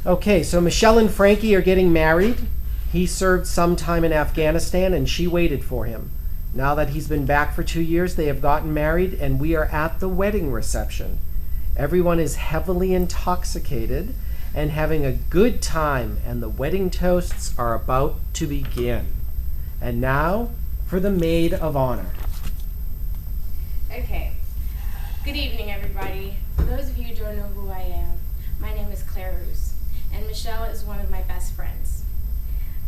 Okay, so Michelle and Frankie are getting married. He served some time in Afghanistan and she waited for him. Now that he's been back for 2 years, they have gotten married and we are at the wedding reception. Everyone is heavily intoxicated and having a good time, and the wedding toasts are about to begin. And now for the maid of honor. Okay. Good evening, everybody. For those of you who don't know who I am, my name is Claire Roos, and Michelle is one of my best friends.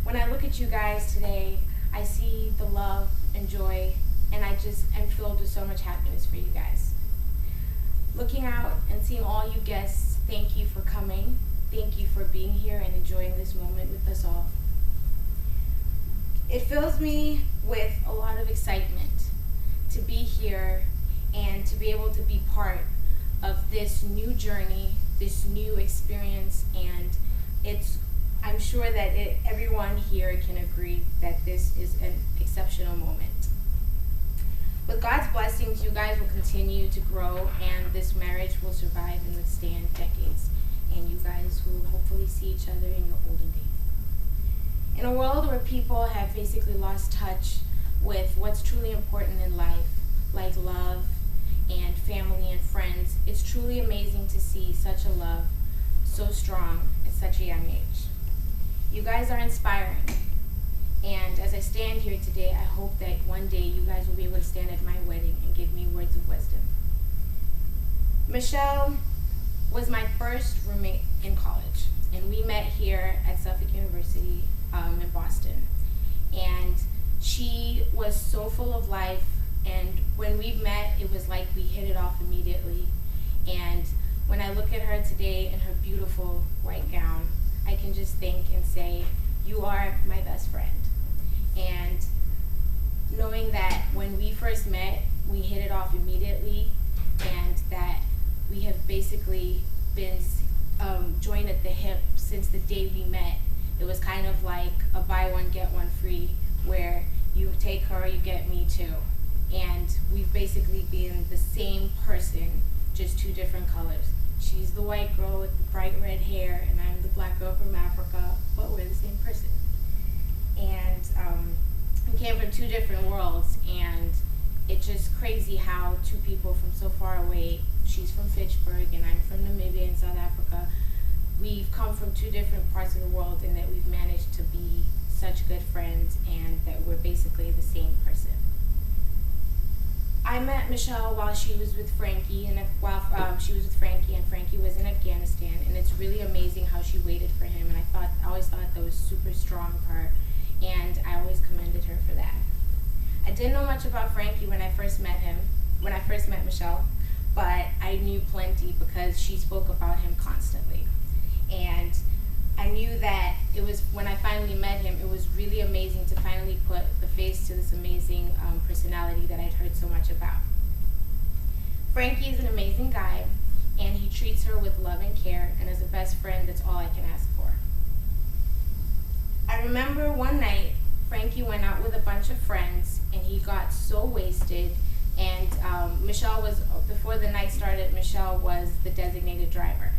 When I look at you guys today, I see the love and joy, and I just am filled with so much happiness for you guys. Looking out and seeing all you guests, thank you for coming. Thank you for being here and enjoying this moment with us all. It fills me with a lot of excitement to be here and to be able to be part of this new journey, this new experience, and I'm sure that everyone here can agree that this is an exceptional moment. With God's blessings, you guys will continue to grow, and this marriage will survive and withstand decades, and you guys will hopefully see each other in your olden days. In a world where people have basically lost touch with what's truly important in life, like love and family and friends, it's truly amazing to see such a love so strong at such a young age. You guys are inspiring, and as I stand here today, I hope that one day you guys will be able to stand at my wedding and give me words of wisdom. Michelle was my first roommate in college, and we met here at Suffolk University in Boston. And she was so full of life, and when we met, it was like we hit it off immediately. And when I look at her today in her beautiful white gown, I can just think and say, you are my best friend. And knowing that when we first met, we hit it off immediately, and that we have basically been joined at the hip since the day we met. It was kind of like a buy one, get one free, where you take her, you get me too. And we've basically been the same person, just two different colors. She's the white girl with the bright red hair, and I'm the black girl from Africa, but we're the same person. And we came from two different worlds, and it's just crazy how two people from so far away, she's from Fitchburg and I'm from Namibia in South Africa, we've come from two different parts of the world, and that we've managed to be such good friends, and that we're basically the same person. I met Michelle while she was with Frankie, and she was with Frankie, and Frankie was in Afghanistan, and it's really amazing how she waited for him, and I always thought that was super strong of her, and I always commended her for that. I didn't know much about Frankie when I first met Michelle, but I knew plenty because she spoke about him constantly. And I knew that it was, when I finally met him, it was really amazing to finally put the face to this amazing personality that I'd heard so much about. Frankie is an amazing guy, and he treats her with love and care, and as a best friend, that's all I can ask for. I remember one night, Frankie went out with a bunch of friends, and he got so wasted, and Michelle was, before the night started, Michelle was the designated driver.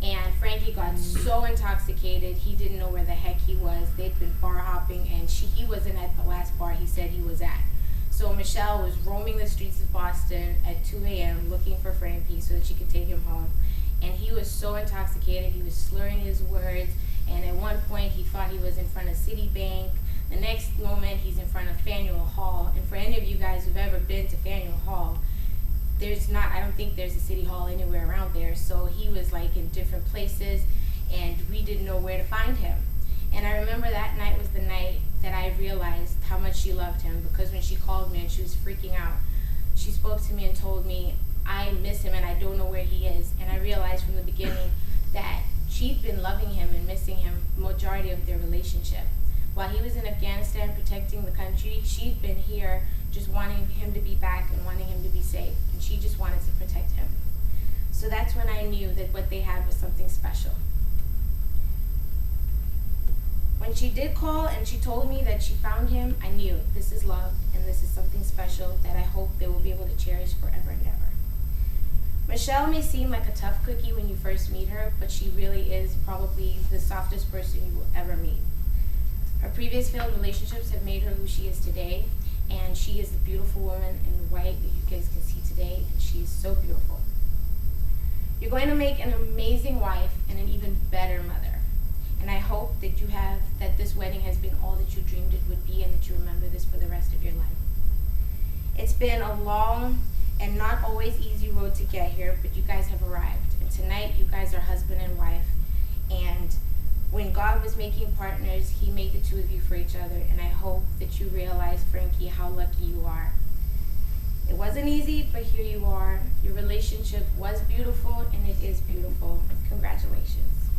And Frankie got so intoxicated, he didn't know where the heck he was. They'd been bar hopping, and he wasn't at the last bar he said he was at. So Michelle was roaming the streets of Boston at 2 a.m. looking for Frankie so that she could take him home. And he was so intoxicated, he was slurring his words, and at one point he thought he was in front of Citibank. The next moment he's in front of Faneuil Hall. And for any of you guys who've ever been to Faneuil Hall, I don't think there's a city hall anywhere around there, so he was like in different places, and we didn't know where to find him. And I remember that night was the night that I realized how much she loved him, because when she called me and she was freaking out, she spoke to me and told me, I miss him and I don't know where he is. And I realized from the beginning that she'd been loving him and missing him the majority of their relationship. While he was in Afghanistan protecting the country, she'd been here just wanting him to be back and wanting him to be safe, and she just wanted to protect him. So that's when I knew that what they had was something special. When she did call and she told me that she found him, I knew this is love, and this is something special that I hope they will be able to cherish forever and ever. Michelle may seem like a tough cookie when you first meet her, but she really is probably the softest person you will ever meet. Her previous failed relationships have made her who she is today, and she is the beautiful woman in white that you guys can see today, and she is so beautiful. You're going to make an amazing wife and an even better mother. And I hope that this wedding has been all that you dreamed it would be, and that you remember this for the rest of your life. It's been a long and not always easy road to get here, but you guys have arrived. And tonight you guys are husband and wife. And when God was making partners, he made the two of you for each other. And I hope that you realize, Frankie, how lucky you are. It wasn't easy, but here you are. Your relationship was beautiful, and it is beautiful. Congratulations.